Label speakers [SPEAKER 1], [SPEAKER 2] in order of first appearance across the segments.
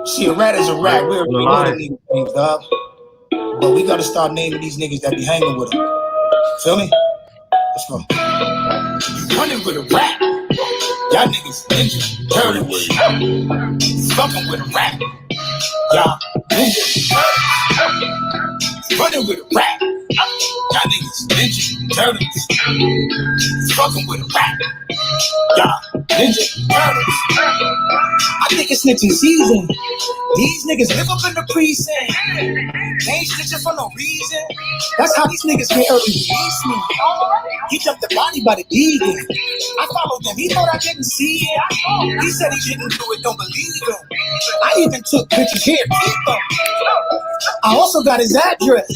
[SPEAKER 1] See, a rat is a rat. We already know the niggas names, dog. But we gotta start naming these niggas that be hanging with them. Feel me? Let's go. Running with a rat. Y'all niggas ninja turtles. Fucking with a rat. Y'all ninja turtles. Running with a rat. Y'all niggas ninja turtles. Fucking with a rat. Y'all ninja turtles. I think it's snitching season. These niggas live up in the precinct. They ain't snitching for no reason. That's how these niggas get early release me. He jumped the body by the deacon. I followed him. He thought I didn't see it. He said he didn't do it. Don't believe him. I even took pictures here. Keep them. I also got his address.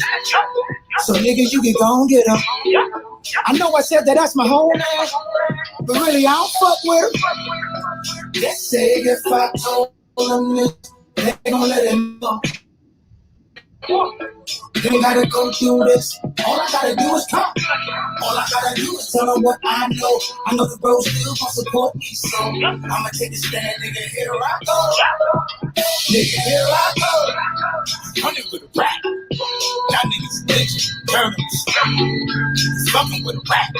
[SPEAKER 1] So niggas, you can go and get him. I know I said that that's my whole man, but really I don't fuck with him. Let's say if I told them this, they gon' let him go. You ain't gotta go through this. All I gotta do is talk. All I gotta do is tell them what I know. I know the bros still gon' support me, so I'ma take a stand, nigga. Here I go. Nigga, here I go. Running with a rat. Y'all niggas ninja turtles. Fucking with a rat.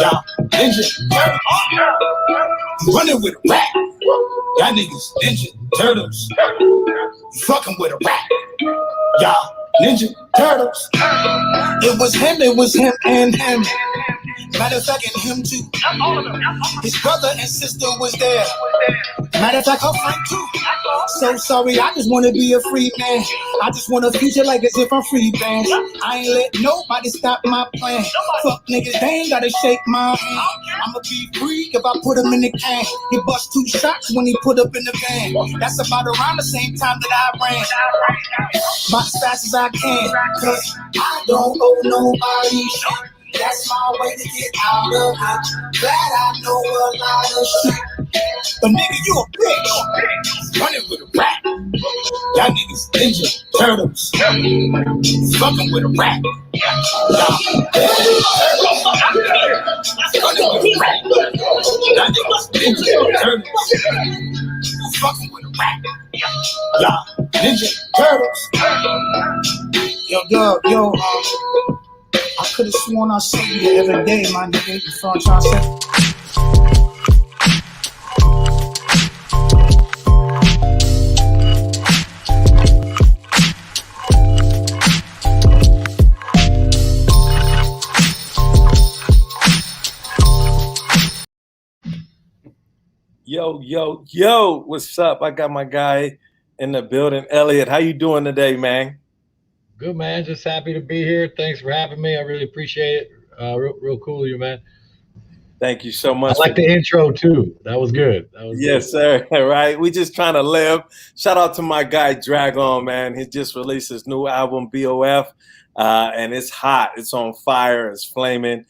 [SPEAKER 1] Y'all ninja turtles. Running with a rat. Y'all niggas ninja turtles. Fucking with a rat. Y'all ninja turtles. It was him and him. Matter of fact, and him too. His brother and sister was there. Matter of fact, her friend too. So sorry, I just wanna be a free man. I just want a future like as if I'm free band. I ain't let nobody stop my plan. Fuck niggas, they ain't gotta shake my hand. I'ma be free if I put him in the can. He bust 2 shots when he put up in the van. That's about around the same time that I ran. About as fast as I can. Cause I don't owe nobody shit. That's my way to get out of it. Glad I know a lot of shit. But nigga, you a bitch. Running with a rat. Y'all niggas ninja turtles. Fucking with a rat. Y'all running with a rat. Y'all niggas ninja turtles. Fucking with a rat. Y'all ninja turtles. Yo, dog, yo, I could have sworn I saw you the other day, my nigga. You feel what I'm trying to say?
[SPEAKER 2] Yo, what's up? I got my guy in the building, Elliot. How you doing today, man?
[SPEAKER 3] Good, man. Just happy to be here. Thanks for having me. I really appreciate it. Real cool of you, man.
[SPEAKER 2] Thank you so much.
[SPEAKER 3] I like the intro, too. That was good.
[SPEAKER 2] Yes, sir. Right. We just trying to live. Shout out to my guy, Dragon, man. He just released his new album, BOF, and it's hot. It's on fire. It's flaming.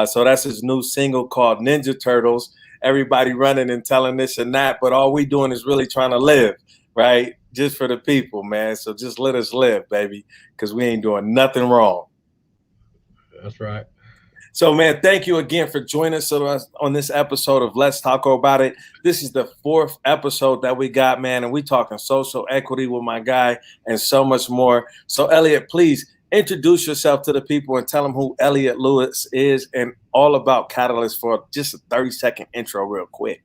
[SPEAKER 2] So that's his new single called Ninja Turtles. Everybody running and telling this and that, but all we doing is really trying to live, right? Just for the people, man. So just let us live, baby, because we ain't doing nothing wrong.
[SPEAKER 3] That's right.
[SPEAKER 2] So, man, thank you again for joining us on this episode of Let's Talk About It. This is the 4th episode that we got, man, and we talking social equity with my guy and so much more. So, Elliot, please introduce yourself to the people and tell them who Elliot Lewis is and all about Catalyst for just a 30-second intro real quick.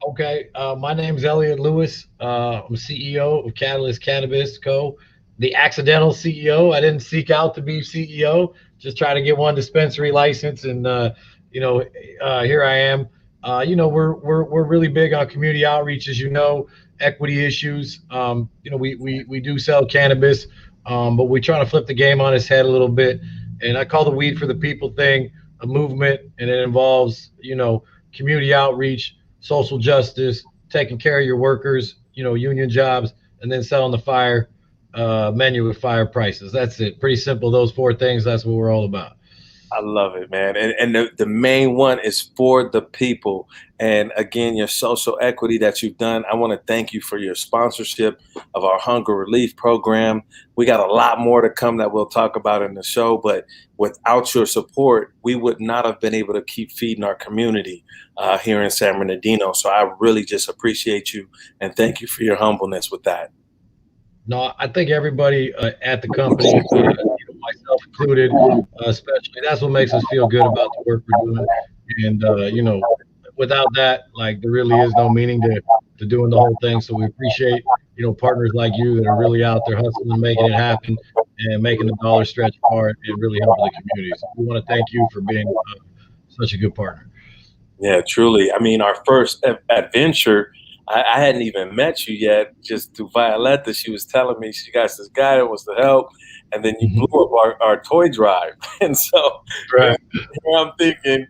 [SPEAKER 3] Okay. My name's Elliot Lewis. I'm CEO of Catalyst Cannabis Co., the accidental CEO. I didn't seek out to be CEO, just try to get one dispensary license. And, here I am. We're really big on community outreach, as you know, equity issues. We do sell cannabis, but we're trying to flip the game on its head a little bit. And I call the Weed for the People thing a movement, and it involves, community outreach, social justice, taking care of your workers, union jobs, and then selling the fire menu with fire prices. That's it. Pretty simple. Those 4 things. That's what we're all about.
[SPEAKER 2] I love it, man. And the main one is for the people. And again, your social equity that you've done. I want to thank you for your sponsorship of our hunger relief program. We got a lot more to come that we'll talk about in the show, but without your support, we would not have been able to keep feeding our community here in San Bernardino. So I really just appreciate you and thank you for your humbleness with that.
[SPEAKER 3] No, I think everybody at the company, myself included, especially, that's what makes us feel good about the work we're doing. And without that, like, there really is no meaning to doing the whole thing. So we appreciate partners like you that are really out there hustling and making it happen and making the dollar stretch far and really helping the community. So we want to thank you for being such a good partner.
[SPEAKER 2] Yeah, truly. I mean, our first adventure, I hadn't even met you yet, just through Violetta. She was telling me she got this guy that wants to help, and then you blew up our toy drive. And so
[SPEAKER 3] Right.
[SPEAKER 2] here I'm thinking,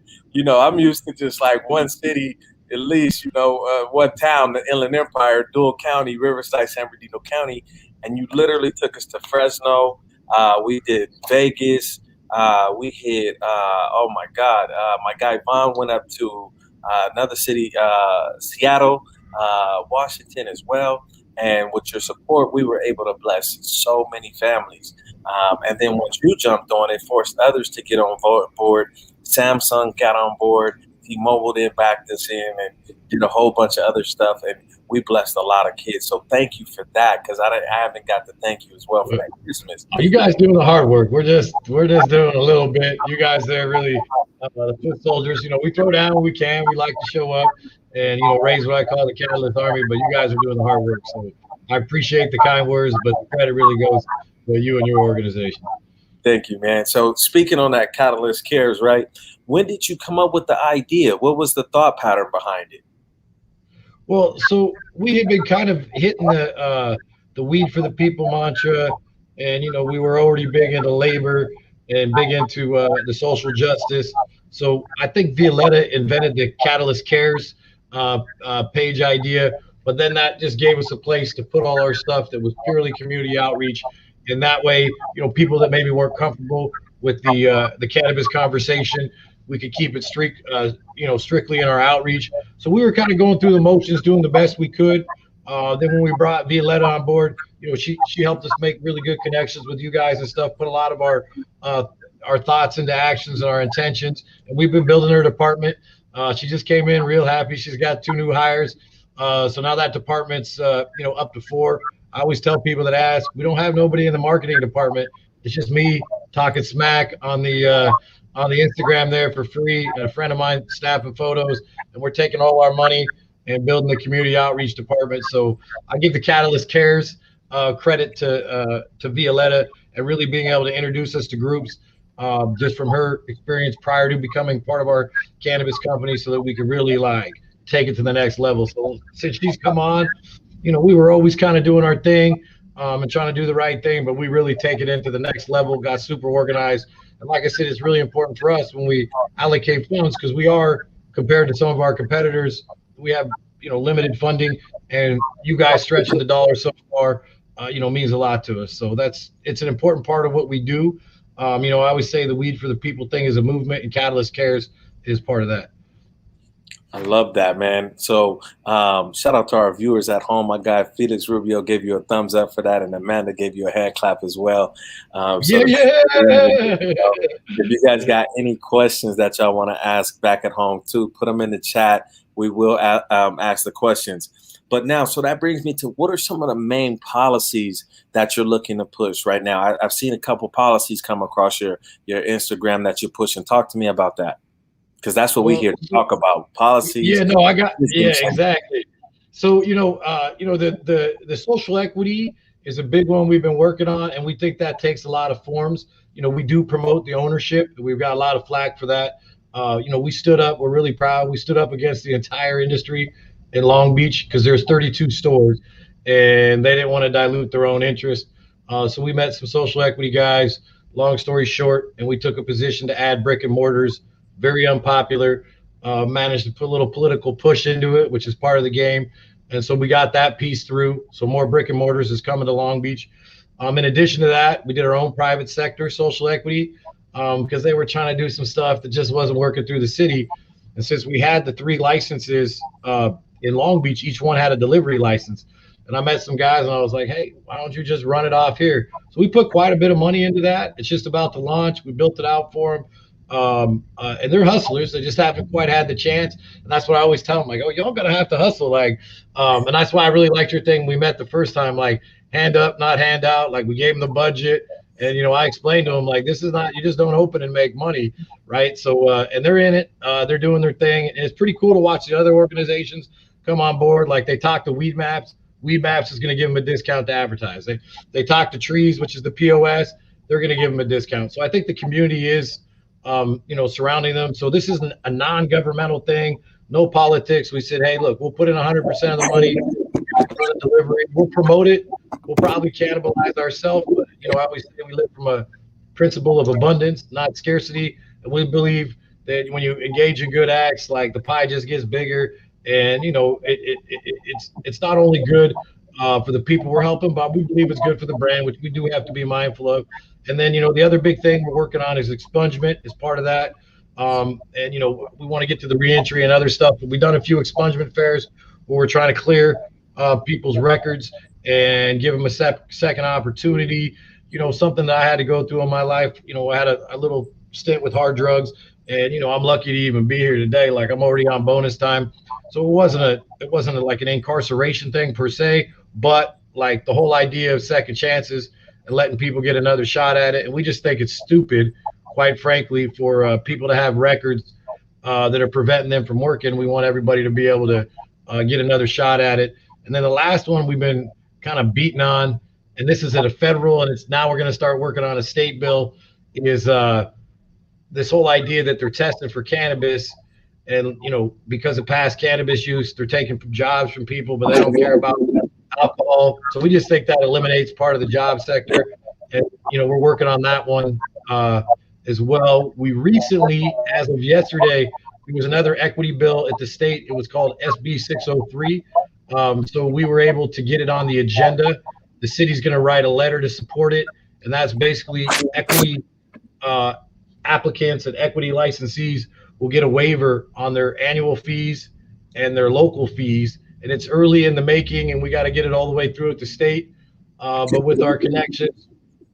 [SPEAKER 2] I'm used to just like one city, at least, one town, the Inland Empire, Deuel County, Riverside, San Bernardino County, and you literally took us to Fresno. We did Vegas. We hit, oh my God, my guy Vaughn went up to another city, Seattle, Washington as well. And with your support, we were able to bless so many families. And then once you jumped on, it forced others to get on board. Samsung got on board. T-Mobile then backed us in and did a whole bunch of other stuff. And we blessed a lot of kids. So thank you for that, because I haven't got to thank you as well for that Christmas.
[SPEAKER 3] You guys doing the hard work. We're just doing a little bit. You guys are really the foot soldiers. We throw down when we can. We like to show up and raise what I call the Catalyst Army. But you guys are doing the hard work. So I appreciate the kind words, but the credit really goes to you and your organization.
[SPEAKER 2] Thank you, man. So speaking on that Catalyst Cares, right? When did you come up with the idea? What was the thought pattern behind it?
[SPEAKER 3] Well, so we had been kind of hitting the weed for the people mantra, and we were already big into labor and big into the social justice. So I think Violetta invented the Catalyst Cares page idea, but then that just gave us a place to put all our stuff that was purely community outreach. And that way, people that maybe weren't comfortable with the cannabis conversation, we could keep it strictly in our outreach. So we were kind of going through the motions, doing the best we could. Then when we brought Violetta on board, she helped us make really good connections with you guys and stuff, put a lot of our thoughts into actions and our intentions. And we've been building her department. She just came in real happy. She's got 2 new hires. So now that department's up to 4. I always tell people that ask, we don't have nobody in the marketing department. It's just me talking smack on the Instagram there for free, and a friend of mine snapping photos, and we're taking all our money and building the community outreach department. So I give the Catalyst Cares credit to Violetta and really being able to introduce us to groups just from her experience prior to becoming part of our cannabis company, so that we could really take it to the next level. So since she's come on, we were always kind of doing our thing and trying to do the right thing, but we really take it into the next level, got super organized. And like I said, it's really important for us when we allocate funds, because we are, compared to some of our competitors, we have, limited funding, and you guys stretching the dollar so far, means a lot to us. So it's an important part of what we do. I always say the Weed for the People thing is a movement, and Catalyst Cares is part of that.
[SPEAKER 2] I love that, man. So shout out to our viewers at home. My guy Felix Rubio gave you a thumbs up for that, and Amanda gave you a hand clap as well. If you guys got any questions that y'all want to ask back at home too, put them in the chat. We will ask the questions. But now, so that brings me to, what are some of the main policies that you're looking to push right now? I've seen a couple policies come across your Instagram that you're pushing. Talk to me about that, because that's what we're here to talk about, policies.
[SPEAKER 3] Yeah, no, exactly. So, the social equity is a big one we've been working on, and we think that takes a lot of forms. We do promote the ownership. We've got a lot of flack for that. We stood up. We're really proud. We stood up against the entire industry in Long Beach, because there's 32 stores, and they didn't want to dilute their own interest. So we met some social equity guys, long story short, and we took a position to add brick and mortars. Very unpopular, managed to put a little political push into it, which is part of the game. And so we got that piece through. So more brick and mortars is coming to Long Beach. In addition to that, we did our own private sector social equity. because they were trying to do some stuff that just wasn't working through the city. And since we had the 3 licenses in Long Beach, each one had a delivery license. And I met some guys and I was like, hey, why don't you just run it off here? So we put quite a bit of money into that. It's just about to launch. We built it out for them. And they're hustlers. They just haven't quite had the chance. And that's what I always tell them, like, oh, y'all gotta have to hustle. Like, and that's why I really liked your thing. We met the first time, like, hand up, not hand out. Like, we gave them the budget. And, I explained to them, like, this is not, you just don't open and make money, right? So, and they're in it. They're doing their thing. And it's pretty cool to watch the other organizations come on board. Like, they talk to Weed Maps. Weed Maps is going to give them a discount to advertise. They talk to Trees, which is the POS. They're going to give them a discount. So I think the community is, surrounding them. So this is a non-governmental thing, no politics. We said, hey, look, we'll put in 100% of the money for the delivery. We'll promote it. We'll probably cannibalize ourselves, but I always say we live from a principle of abundance, not scarcity. And we believe that when you engage in good acts, like the pie just gets bigger. And it's not only good for the people we're helping, but we believe it's good for the brand, which we do have to be mindful of. And then the other big thing we're working on is expungement as part of that. And we want to get to the reentry and other stuff. But we've done a few expungement fairs where we're trying to clear people's records and give them a second opportunity. Something that I had to go through in my life. I had a little stint with hard drugs, and I'm lucky to even be here today. Like, I'm already on bonus time, so it wasn't like an incarceration thing per se, but like the whole idea of second chances and letting people get another shot at it. And we just think it's stupid, quite frankly, for people to have records that are preventing them from working. We want everybody to be able to get another shot at it. And then the last one we've been kind of beating on, and this is at a federal, and now we're going to start working on a state bill, is this whole idea that they're testing for cannabis, and because of past cannabis use, they're taking jobs from people, but they don't care about alcohol. So we just think that eliminates part of the job sector, and we're working on that one as well. We recently, as of yesterday, there was another equity bill at the state. It was called SB 603. So we were able to get it on the agenda. The city's going to write a letter to support it, and that's basically equity applicants and equity licensees will get a waiver on their annual fees and their local fees. And it's early in the making, and we got to get it all the way through at the state. But with our connections,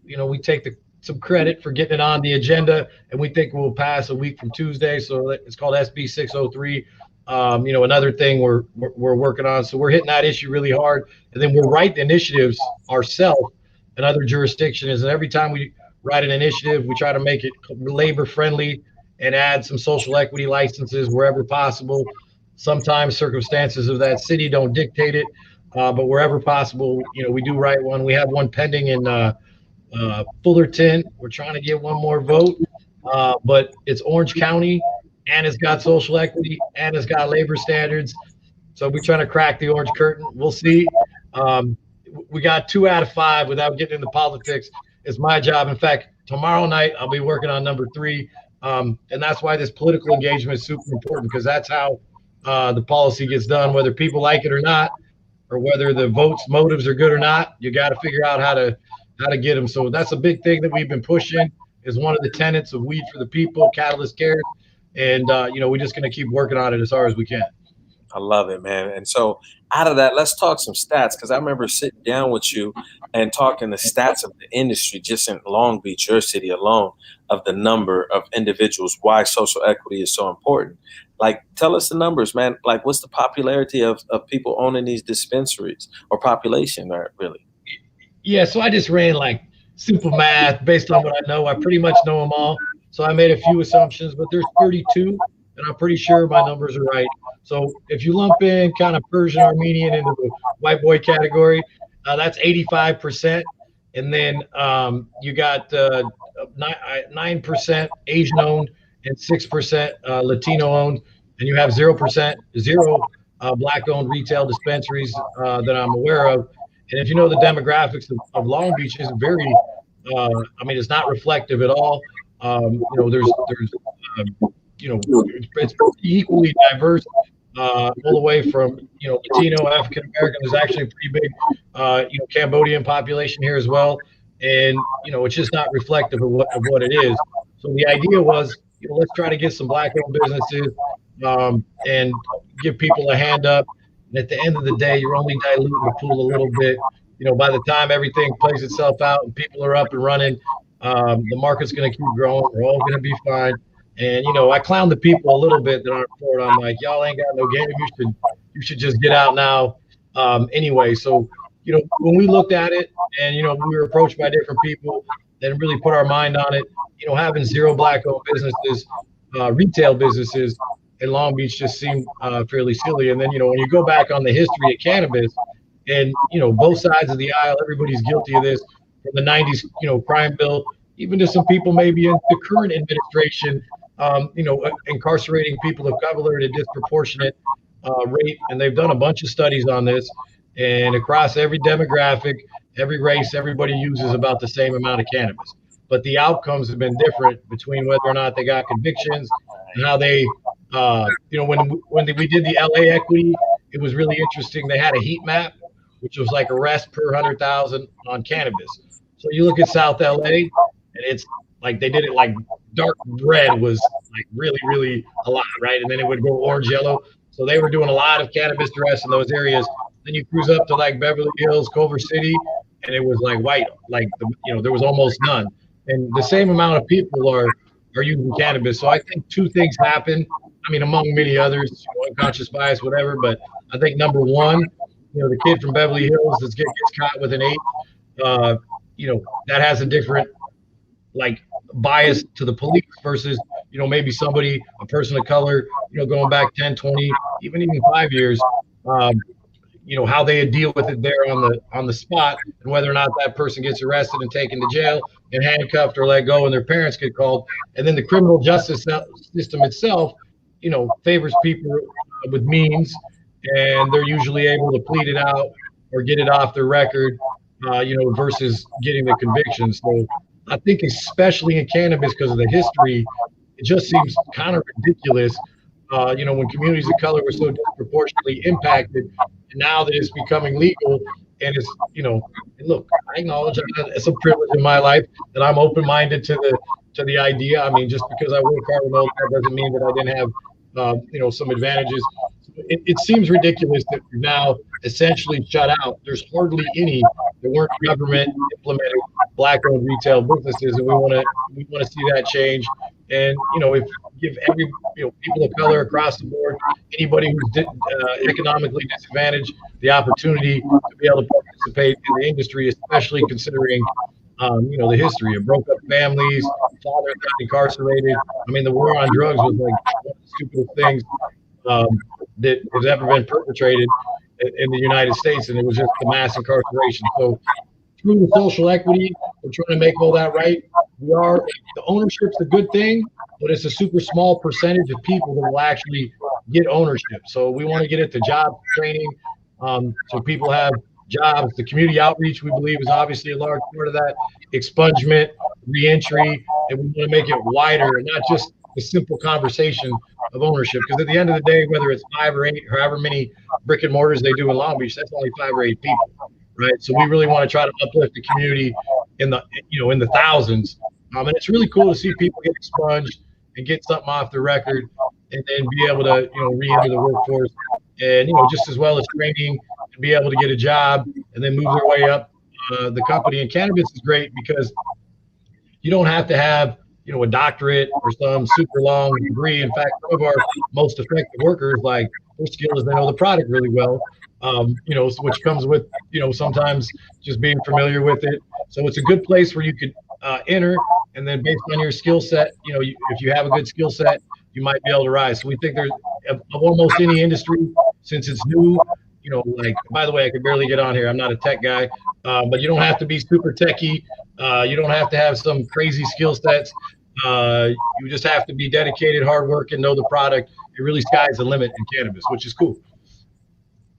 [SPEAKER 3] we take some credit for getting it on the agenda, and we think we'll pass a week from Tuesday. So it's called SB 603. Another thing we're working on. So we're hitting that issue really hard, and then we're writing initiatives ourselves in other jurisdictions. And every time we write an initiative, we try to make it labor friendly and add some social equity licenses wherever possible. Sometimes circumstances of that city don't dictate it, but wherever possible, we do write one. We have one pending in Fullerton. We're trying to get one more vote, but it's Orange County, and it's got social equity, and it's got labor standards. So we're trying to crack the orange curtain. We'll see. We got 2 out of 5 without getting into politics. It's my job. In fact, tomorrow night, I'll be working on number 3. And that's why this political engagement is super important, because that's how the policy gets done, whether people like it or not, or whether the votes motives are good or not. You got to figure out how to get them. So that's a big thing that we've been pushing, is one of the tenets of Weed for the People, Catalyst Cares. And, we're just going to keep working on it as hard as we can.
[SPEAKER 2] I love it, man. And so out of that, let's talk some stats, because I remember sitting down with you and talking the stats of the industry just in Long Beach, your city alone, of the number of individuals, why social equity is so important. Like, tell us the numbers, man. Like, what's the popularity of people owning these dispensaries, or population, or really?
[SPEAKER 3] Yeah, so I just ran like simple math based on what I know. I pretty much know them all. So I made a few assumptions, but there's 32, and I'm pretty sure my numbers are right. So if you lump in kind of Persian Armenian into the white boy category, that's 85%. And then you got 9% Asian owned and 6% Latino owned. And you have 0% black owned retail dispensaries that I'm aware of. And if you know the demographics of Long Beach, is very, it's not reflective at all. It's equally diverse all the way from, Latino, African American. There's actually a pretty big, Cambodian population here as well. And, it's just not reflective of what it is. So the idea was, let's try to get some black-owned businesses and give people a hand up. And at the end of the day, you're only diluting the pool a little bit. By the time everything plays itself out and people are up and running, the market's going to keep growing. We're all going to be fine. And I clown the people a little bit that aren't for it. I'm like, y'all ain't got no game. You should just get out now. Anyway, so when we looked at it, and we were approached by different people and really put our mind on it, having zero black-owned businesses, retail businesses in Long Beach just seemed fairly silly. And then when you go back on the history of cannabis, and both sides of the aisle, everybody's guilty of this, from the 90s crime bill, even to some people maybe in the current administration, incarcerating people of color at a disproportionate rate. And they've done a bunch of studies on this, and across every demographic, every race, everybody uses about the same amount of cannabis. But the outcomes have been different between whether or not they got convictions and how they, when we did the LA equity, it was really interesting. They had a heat map, which was like arrest per 100,000 on cannabis. So you look at South LA, and it's like they did it like dark red was like really, really a lot, right? And then it would go orange, yellow. So they were doing a lot of cannabis arrests in those areas. Then you cruise up to like Beverly Hills, Culver City, and it was like white, like there was almost none. And the same amount of people are using cannabis. So I think two things happen. I mean, among many others, unconscious bias, whatever. But I think number one, the kid from Beverly Hills that gets caught with an 8, that has a different like bias to the police versus, maybe somebody, a person of color, going back 10, 20, even 5 years, how they deal with it there on the spot, and whether or not that person gets arrested and taken to jail and handcuffed or let go and their parents get called. And then the criminal justice system itself, favors people with means, and they're usually able to plead it out or get it off their record, versus getting the conviction. So I think especially in cannabis, because of the history, it just seems kind of ridiculous, when communities of color were so disproportionately impacted, and now that it's becoming legal, and it's, and look, I acknowledge it's a privilege in my life that I'm open-minded to the idea. I mean, just because I work hard and all that doesn't mean that I didn't have, some advantages. It seems ridiculous that we're now essentially shut out. There's hardly any that weren't government implemented black-owned retail businesses, and we want to see that change. And if give every people of color across the board, anybody who's economically disadvantaged, the opportunity to be able to participate in the industry, especially considering the history of broke up families, fathers got incarcerated. I mean, the war on drugs was like one of the stupidest things that has ever been perpetrated in the United States, and it was just the mass incarceration. So through the social equity, we're trying to make all that right. The ownership's a good thing, but it's a super small percentage of people that will actually get ownership. So we want to get it to job training, so people have jobs. The community outreach, we believe, is obviously a large part of that. Expungement, reentry, and we want to make it wider and not just a simple conversation of ownership. Because at the end of the day, whether it's 5 or 8, however many brick and mortars they do in Long Beach, that's only 5 or 8 people, right? So we really want to try to uplift the community in the thousands. And it's really cool to see people get expunged and get something off the record, and then be able to re-enter the workforce, and just as well as training and be able to get a job and then move their way up the company. And cannabis is great because you don't have to have a doctorate or some super long degree. In fact, some of our most effective workers, like, their skill is they know the product really well, which comes with sometimes just being familiar with it. So it's a good place where you could enter, and then based on your skill set, if you have a good skill set, you might be able to rise. So we think there's of almost any industry, since it's new, like, by the way, I could barely get on here. I'm not a tech guy, but you don't have to be super techie. You don't have to have some crazy skill sets. You just have to be dedicated, hard work, and know the product. It really sky's the limit in cannabis, which is cool.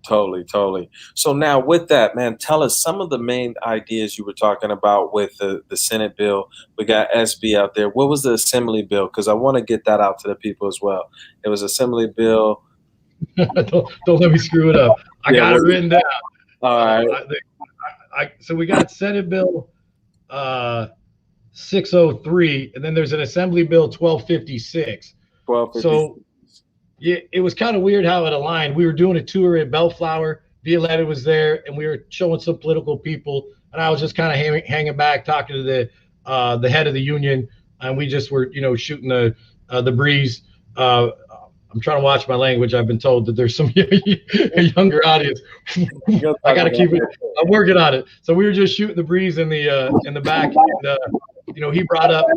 [SPEAKER 2] Totally. So now with that, man, tell us some of the main ideas you were talking about with the Senate bill. We got SB out there. What was the Assembly bill? Because I want to get that out to the people as well. It was Assembly bill.
[SPEAKER 3] Don't let me screw it up. I got it written down.
[SPEAKER 2] All right.
[SPEAKER 3] So we got Senate bill 603, and then there's an Assembly Bill 1256.
[SPEAKER 2] 1256.
[SPEAKER 3] So yeah, it was kind of weird how it aligned. We were doing a tour at Bellflower. Violetta was there, and we were showing some political people, and I was just kind of hanging back, talking to the head of the union, and we just were, shooting the breeze. I'm trying to watch my language. I've been told that there's some younger audience. I got to keep it. I'm working on it. So we were just shooting the breeze in the back, and he brought up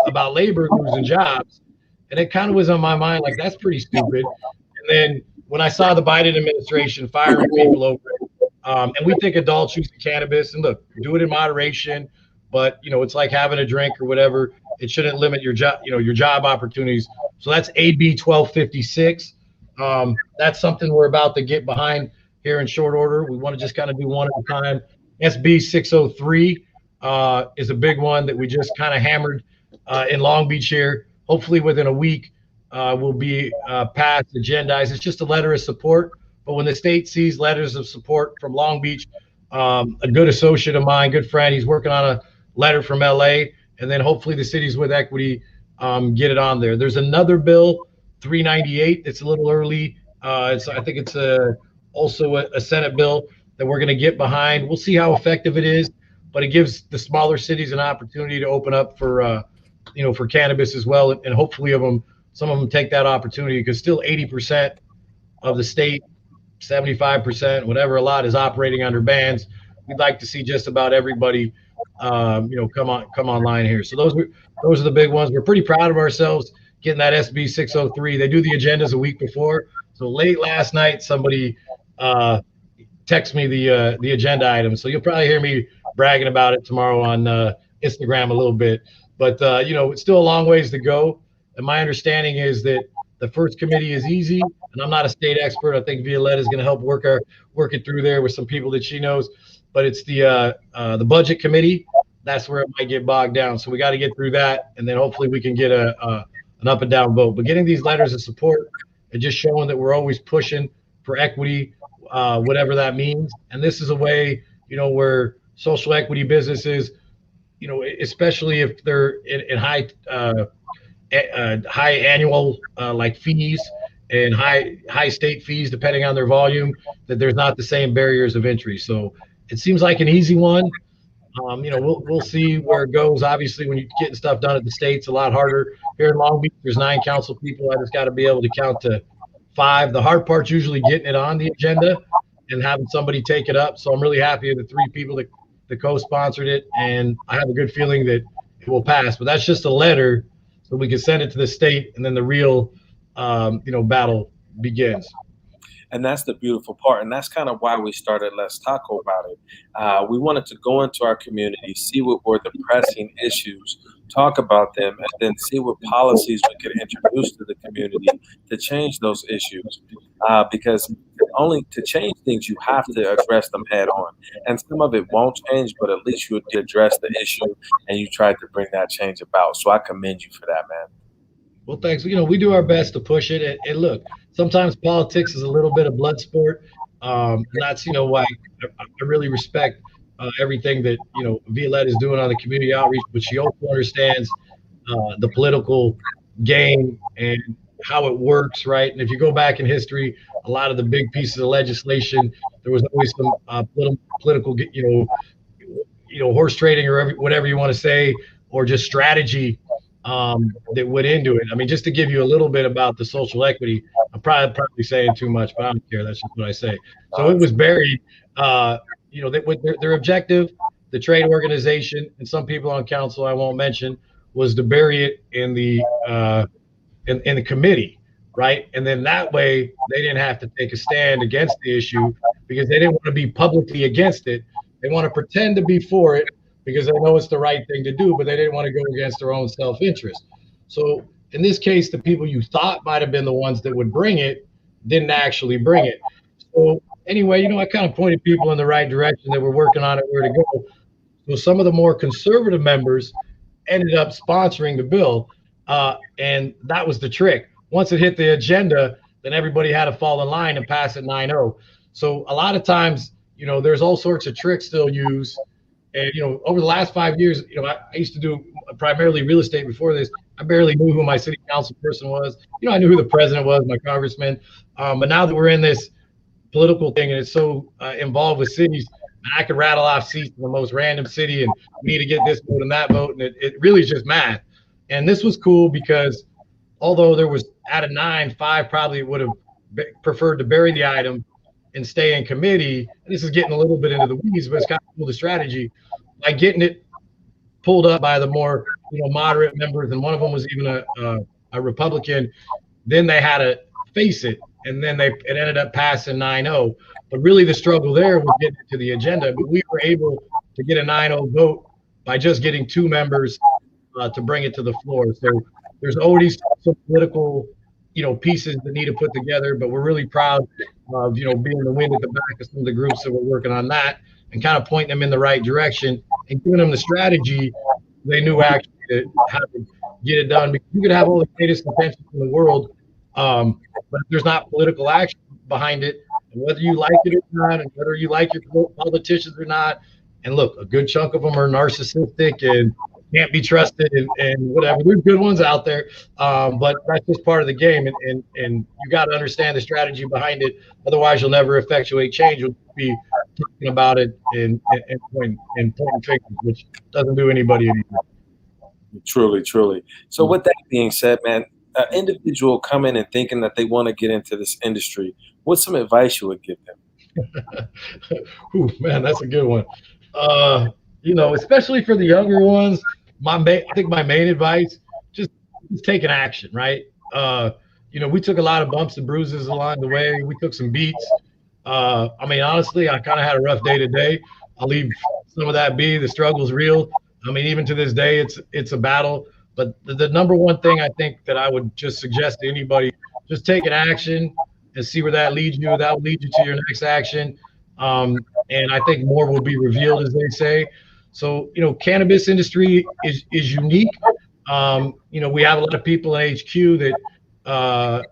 [SPEAKER 3] about labor losing jobs, and it kind of was on my mind like that's pretty stupid. And then when I saw the Biden administration firing people over it, and we think adults using cannabis, and look, do it in moderation, but it's like having a drink or whatever. It shouldn't limit your job, your job opportunities. So that's AB 1256. That's something we're about to get behind here in short order. We want to just kind of do one at a time. SB 603 is a big one that we just kind of hammered in Long Beach here. Hopefully within a week, will be passed, agendized. It's just a letter of support. But when the state sees letters of support from Long Beach, a good associate of mine, good friend, he's working on a letter from LA, and then hopefully the cities with equity get it on there. There's another bill, 398. It's a little early. I think it's also a Senate bill that we're going to get behind. We'll see how effective it is, but it gives the smaller cities an opportunity to open up for for cannabis as well, and hopefully some of them take that opportunity, because still 80% of the state, 75%, whatever a lot, is operating under bans. We'd like to see just about everybody come online here. So those are the big ones. We're pretty proud of ourselves getting that SB 603. They do the agendas a week before. So late last night, somebody texted me the agenda item. So you'll probably hear me bragging about it tomorrow on Instagram a little bit. But it's still a long ways to go. And my understanding is that the first committee is easy, and I'm not a state expert. I think Violetta is going to help work it through there with some people that she knows. But it's the budget committee. That's where it might get bogged down. So we got to get through that, and then hopefully we can get an up and down vote. But getting these letters of support and just showing that we're always pushing for equity, whatever that means. And this is a way, where social equity businesses, especially if they're in high annual like fees and high state fees, depending on their volume, that there's not the same barriers of entry. So it seems like an easy one. We'll see where it goes. Obviously, when you're getting stuff done at the state, it's a lot harder. Here in Long Beach, there's 9 council people. I just got to be able to count to 5. The hard part's usually getting it on the agenda and having somebody take it up. So I'm really happy with the 3 people that co-sponsored it, and I have a good feeling that it will pass. But that's just a letter, so we can send it to the state, and then the real, battle begins.
[SPEAKER 2] And that's the beautiful part. And that's kind of why we started Let's Talk About It. We wanted to go into our community, see what were the pressing issues, talk about them, and then see what policies we could introduce to the community to change those issues. Because only to change things, you have to address them head on. And some of it won't change, but at least you address the issue and you tried to bring that change about. So I commend you for that, man.
[SPEAKER 3] Well, thanks. We do our best to push it. And look, sometimes politics is a little bit of blood sport. And that's, why I really respect everything that, Violetta is doing on the community outreach, but she also understands the political game and how it works, right? And if you go back in history, a lot of the big pieces of legislation, there was always some political, horse trading or whatever you want to say, or just strategy that went into it. I mean, just to give you a little bit about the social equity, I'm probably saying too much, but I don't care. That's just what I say. So it was buried, with their objective, the trade organization, and some people on council I won't mention, was to bury it in the in the committee, right? And then that way they didn't have to take a stand against the issue, because they didn't want to be publicly against it. They want to pretend to be for it because they know it's the right thing to do, but they didn't want to go against their own self-interest. So in this case, the people you thought might have been the ones that would bring it didn't actually bring it. So anyway, I kind of pointed people in the right direction that were working on it, where to go. So some of the more conservative members ended up sponsoring the bill, and that was the trick. Once it hit the agenda, then everybody had to fall in line and pass it 9-0. So a lot of times, there's all sorts of tricks they'll use, And, over the last 5 years, I used to do primarily real estate before this. I barely knew who my city council person was. I knew who the president was, my congressman. But now that we're in this political thing and it's so involved with cities, I could rattle off seats in the most random city and we need to get this vote and that vote. And it really is just math. And this was cool because although there was out of 9, 5 probably would have preferred to bury the item and stay in committee. This is getting a little bit into the weeds, but it's kind of cool, the strategy. By getting it pulled up by the more moderate members, and one of them was even a Republican, then they had to face it, and then it ended up passing 9-0. But really the struggle there was getting it to the agenda. But we were able to get a 9-0 vote by just getting 2 members to bring it to the floor. So there's always some political pieces that need to put together, but we're really proud of being the wind at the back of some of the groups that we're working on that and kind of pointing them in the right direction and giving them the strategy they knew actually how to get it done. Because you could have all the greatest intentions in the world, but if there's not political action behind it, and whether you like it or not, and whether you like your politicians or not, and look, a good chunk of them are narcissistic and can't be trusted and whatever. There's good ones out there, but that's just part of the game, and you got to understand the strategy behind it. Otherwise, you'll never effectuate change. You'll be talking about it and pointing fingers, which doesn't do anybody any good.
[SPEAKER 2] Truly. So with that being said, man, an individual coming and thinking that they want to get into this industry, what's some advice you would give them?
[SPEAKER 3] Ooh, man, that's a good one. Especially for the younger ones, I think my main advice, just take an action, right? We took a lot of bumps and bruises along the way. We took some beats. Honestly, I kind of had a rough day today. I'll leave some of that be. The struggle's real. Even to this day, it's a battle. But the number one thing I think that I would just suggest to anybody, just take an action and see where that leads you. That will lead you to your next action. And I think more will be revealed, as they say. So, cannabis industry is unique. We have a lot of people in HQ that,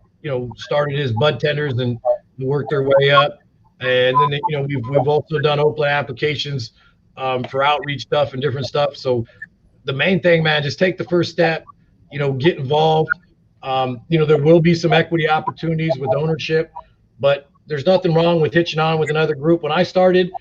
[SPEAKER 3] started as bud tenders and worked their way up. And then, we've also done open applications for outreach stuff and different stuff. So the main thing, man, just take the first step, get involved. There will be some equity opportunities with ownership, but there's nothing wrong with hitching on with another group. When I started,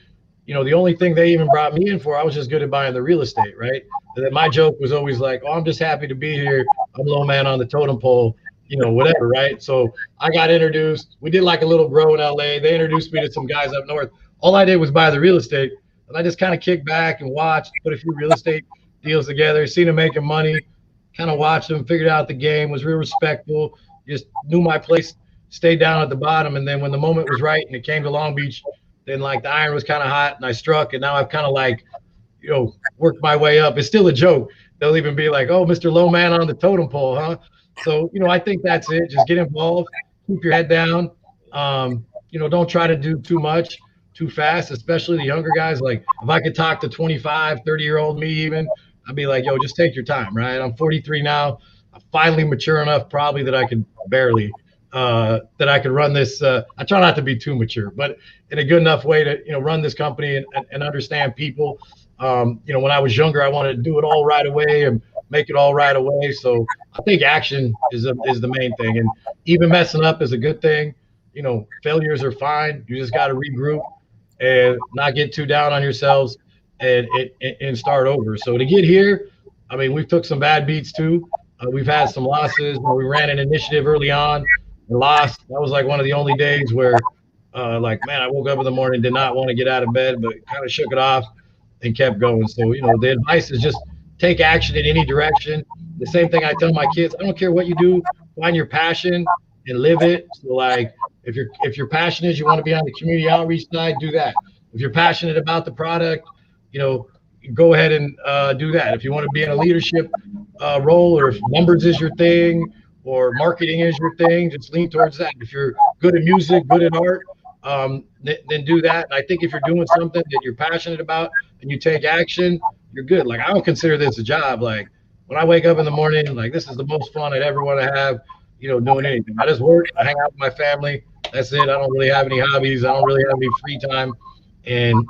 [SPEAKER 3] the only thing they even brought me in for, I was just good at buying the real estate, right? And then my joke was always like, oh, I'm just happy to be here. I'm low man on the totem pole, whatever, right? So I got introduced. We did like a little grow in LA. They introduced me to some guys up north. All I did was buy the real estate. And I just kind of kicked back and watched, put a few real estate deals together, seen them making money, kind of watched them, figured out the game, was real respectful, just knew my place, stayed down at the bottom. And then when the moment was right and it came to Long Beach, then like the iron was kind of hot and I struck, and now I've kind of worked my way up. It's still a joke. They'll even be like, oh, Mr. Low Man on the totem pole, huh? So, I think that's it. Just get involved, keep your head down. Don't try to do too much too fast, especially the younger guys. Like if I could talk to 25, 30-year-old me even, I'd be like, yo, just take your time, right? I'm 43 now. I'm finally mature enough probably that I could barely that I could run this. I try not to be too mature, but in a good enough way to, run this company and understand people. When I was younger, I wanted to do it all right away and make it all right away. So I think action is the main thing. And even messing up is a good thing. Failures are fine. You just got to regroup and not get too down on yourselves and start over. So to get here, we took some bad beats too. We've had some losses. We ran an initiative early on and lost. That was like one of the only days where, man, I woke up in the morning, did not want to get out of bed, but kind of shook it off and kept going. So, the advice is just take action in any direction. The same thing I tell my kids, I don't care what you do, find your passion and live it. So like, if your passion is you want to be on the community outreach side, do that. If you're passionate about the product, go ahead and do that. If you want to be in a leadership role, or if numbers is your thing, or marketing is your thing, just lean towards that. If you're good at music, good at art, then do that. And I think if you're doing something that you're passionate about and you take action, you're good. Like I don't consider this a job. Like when I wake up in the morning, like this is the most fun I'd ever want to have, doing anything. I just work, I hang out with my family. That's it. I don't really have any hobbies. I don't really have any free time. And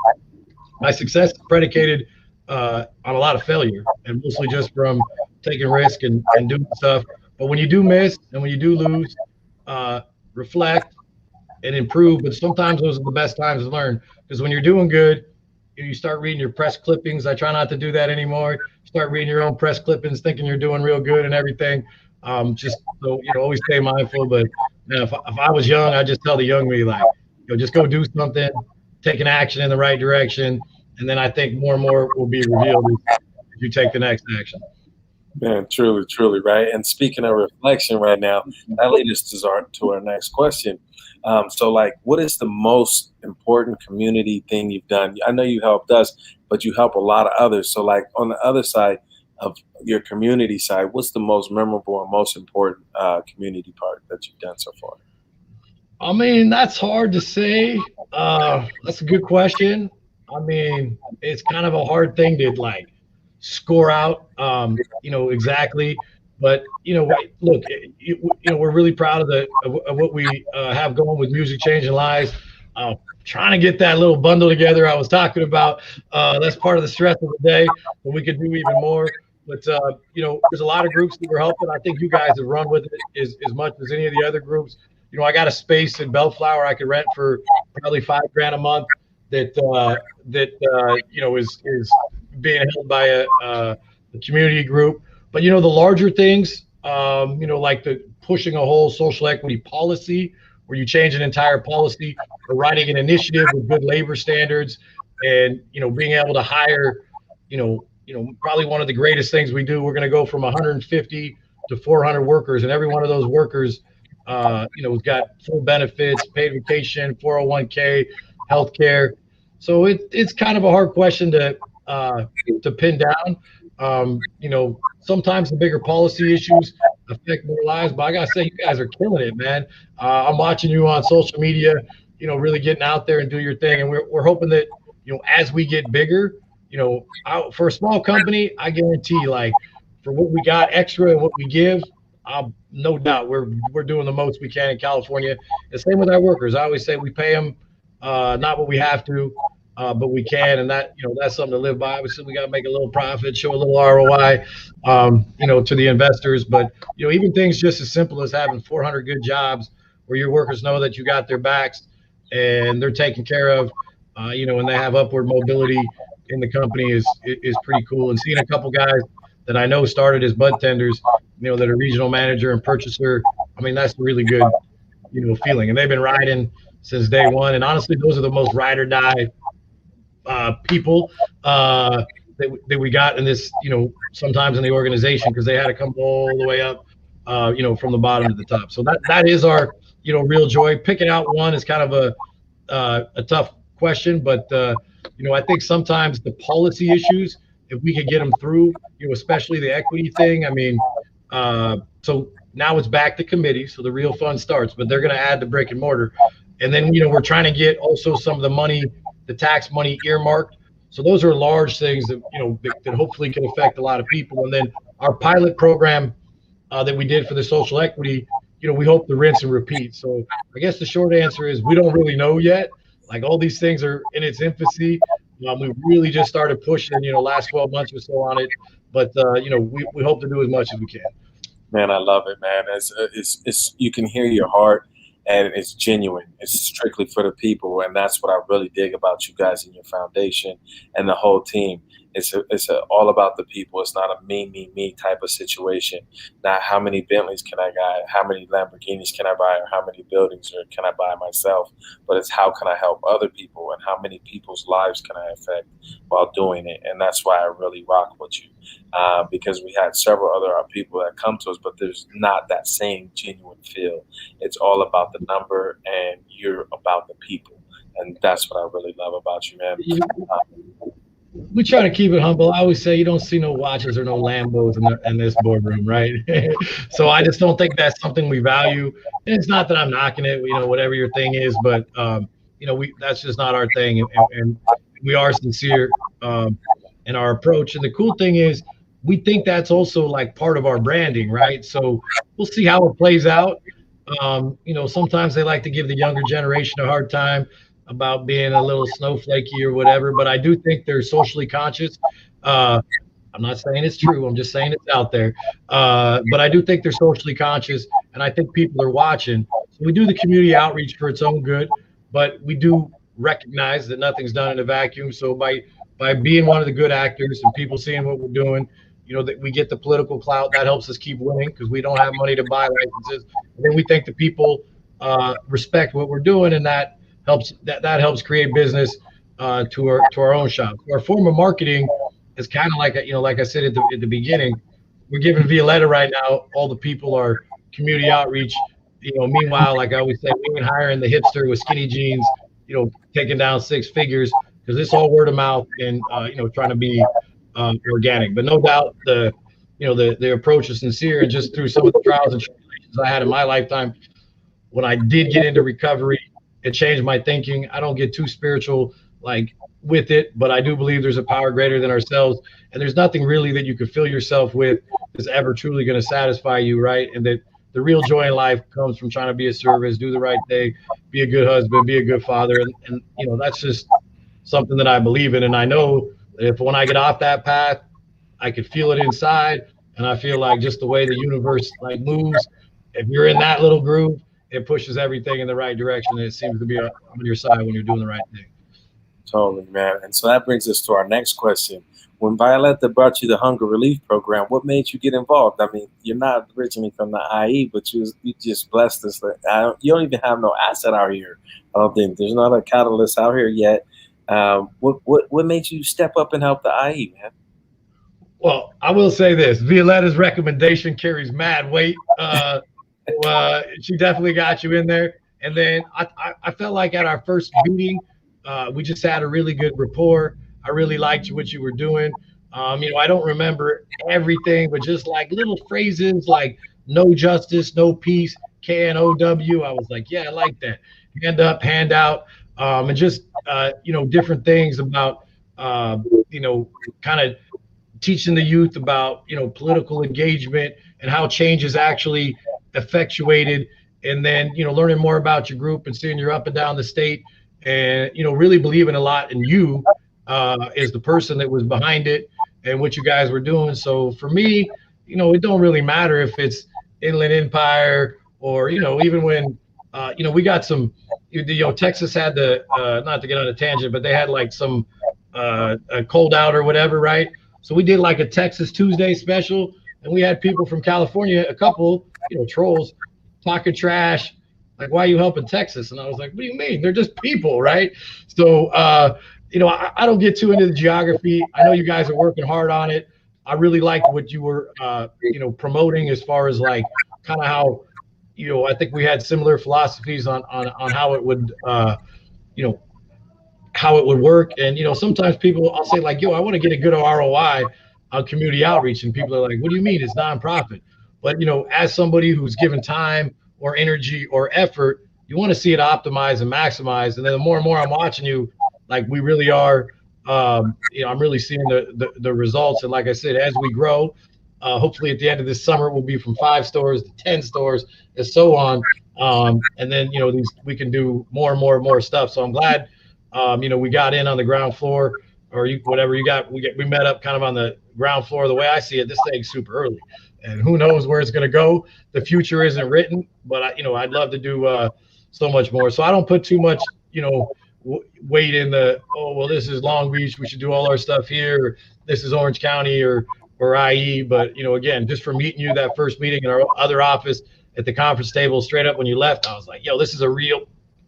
[SPEAKER 3] my success is predicated on a lot of failure, and mostly just from taking risk and doing stuff. But when you do miss and when you do lose, uh, reflect and improve. But sometimes those are the best times to learn, because when you're doing good, you start reading your press clippings. I try not to do that anymore. Start reading your own press clippings, thinking you're doing real good and everything. Just so always stay mindful. But man, if I was young, I'd just tell the young me, like, just go do something, take an action in the right direction, and then I think more and more will be revealed if you take the next action.
[SPEAKER 2] Man, truly, truly, right. And speaking of reflection right now, that leads us to our next question. So, like, what is the most important community thing you've done? I know you helped us, but you help a lot of others. So, like, on the other side of your community side, what's the most memorable and most important community part that you've done so far?
[SPEAKER 3] I mean, that's hard to say. That's a good question. I mean, it's kind of a hard thing to like score out, exactly. But look, we're really proud of what we have going with Music Changing Lives. Trying to get that little bundle together I was talking about. That's part of the stress of the day, but we could do even more. But there's a lot of groups that we're helping. I think you guys have run with it as much as any of the other groups. I got a space in Bellflower I could rent for probably $5,000 a month. Is being held by a community group. But the larger things, like the pushing a whole social equity policy, where you change an entire policy, or writing an initiative with good labor standards, and being able to hire, probably one of the greatest things we do. We're going to go from 150 to 400 workers, and every one of those workers, has got full benefits, paid vacation, 401k, healthcare. So it's kind of a hard question to pin down. Sometimes the bigger policy issues affect their lives, but I gotta say, you guys are killing it, man. I'm watching you on social media, really getting out there and do your thing. And we're hoping that, as we get bigger, for a small company, I guarantee, like, for what we got extra and what we give, no doubt we're doing the most we can in California. The same with our workers. I always say we pay them not what we have to, but we can, and that's something to live by. Obviously, we got to make a little profit, show a little ROI, to the investors. But even things just as simple as having 400 good jobs where your workers know that you got their backs and they're taken care of, and they have upward mobility in the company is pretty cool. And seeing a couple guys that I know started as bud tenders, that are regional manager and purchaser, I mean, that's really good, feeling. And they've been riding since day one. And honestly, those are the most ride or die people that we got in this, sometimes in the organization, because they had to come all the way up, from the bottom to the top. So that is our, real joy. Picking out one is kind of a tough question, but I think sometimes the policy issues, if we could get them through, especially the equity thing. I mean, so now it's back to committee, so the real fun starts, but they're going to add the brick and mortar. And then, we're trying to get also some of the money, the tax money earmarked. So those are large things that, that hopefully can affect a lot of people. And then our pilot program that we did for the social equity, we hope to rinse and repeat. So I guess the short answer is we don't really know yet. Like, all these things are in its infancy. We really just started pushing, last 12 months or so on it. But, we hope to do as much as we can.
[SPEAKER 2] Man, I love it, man. It's you can hear your heart, and it's genuine. It's strictly for the people, and that's what I really dig about you guys and your foundation and the whole team. It's all about the people. It's not a me type of situation. Not how many Bentleys can I buy, how many Lamborghinis can I buy, or how many buildings can I buy myself. But it's how can I help other people, and how many people's lives can I affect while doing it. And that's why I really rock with you, because we had several other people that come to us, but there's not that same genuine feel. It's all about the number, and you're about the people. And that's what I really love about you, man.
[SPEAKER 3] We try to keep it humble. I always say you don't see no watches or no Lambos in this boardroom, right? So I just don't think that's something we value. And it's not that I'm knocking it, whatever your thing is, but that's just not our thing. And we are sincere in our approach. And the cool thing is, we think that's also like part of our branding, right? So we'll see how it plays out. Sometimes they like to give the younger generation a hard time about being a little snowflakey or whatever, but I do think they're socially conscious. I'm not saying it's true. I'm just saying it's out there. But I do think they're socially conscious, and I think people are watching. So we do the community outreach for its own good, but we do recognize that nothing's done in a vacuum. So by being one of the good actors and people seeing what we're doing, that we get the political clout that helps us keep winning because we don't have money to buy licenses. And then we think the people respect what we're doing, and that helps create business to our own shop. Our form of marketing is kind of like like I said at the beginning, we're giving Violetta right now. All the people are community outreach. Meanwhile, like I always say, we ain't hiring the hipster with skinny jeans, taking down six figures because it's all word of mouth and trying to be organic. But no doubt the approach is sincere, and just through some of the trials and tribulations I had in my lifetime, when I did get into recovery, it changed my thinking. I don't get too spiritual with it, but I do believe there's a power greater than ourselves, and there's nothing really that you could fill yourself with that's ever truly going to satisfy you, right? And that the real joy in life comes from trying to be of service, do the right thing, be a good husband, be a good father, and that's just something that I believe in, and I know that if when I get off that path, I could feel it inside, and I feel like just the way the universe moves, if you're in that little groove, it pushes everything in the right direction, and it seems to be on your side when you're doing the right thing.
[SPEAKER 2] Totally, man. And so that brings us to our next question. When Violetta brought you the hunger relief program, what made you get involved? I mean, you're not originally from the IE, but you just blessed us. You don't even have no asset out here. I don't think there's not a catalyst out here yet. What made you step up and help the IE, man?
[SPEAKER 3] Well, I will say this: Violetta's recommendation carries mad weight. She definitely got you in there. And then I felt like at our first meeting, we just had a really good rapport. I really liked what you were doing. I don't remember everything, but just little phrases like no justice, no peace, KNOW. I was like, yeah, I like that. Hand up, hand out, and just different things about kind of teaching the youth about political engagement and how change is actually effectuated, and then learning more about your group and seeing you're up and down the state, and really believing a lot in you as the person that was behind it and what you guys were doing. So for me, it don't really matter if it's Inland Empire or even when we got some Texas had the not to get on a tangent, but they had some a cold out or whatever, right? So we did a Texas Tuesday special, and we had people from California, a couple, trolls, talking trash, why are you helping Texas? And I was like, what do you mean? They're just people, right? So, I don't get too into the geography. I know you guys are working hard on it. I really liked what you were, promoting as far as kind of how, I think we had similar philosophies on how it would, how it would work. And, sometimes people, I'll say I want to get a good ROI on community outreach. And people are like, what do you mean? It's nonprofit. But, as somebody who's given time or energy or effort, you want to see it optimized and maximized. And then the more and more I'm watching you, we really are, I'm really seeing the results. And like I said, as we grow, hopefully at the end of this summer, we'll be from 5 stores to 10 stores and so on. And then, we can do more and more and more stuff. So I'm glad, we got in on the ground floor, or whatever you got. We met up kind of on the ground floor. The way I see it, this thing's super early, and who knows where it's going to go. The future isn't written, but I'd love to do so much more. So I don't put too much, weight in this is Long Beach, we should do all our stuff here. Or, this is Orange County or IE. But again, just from meeting you that first meeting in our other office at the conference table, straight up when you left, I was like, yo, this is a real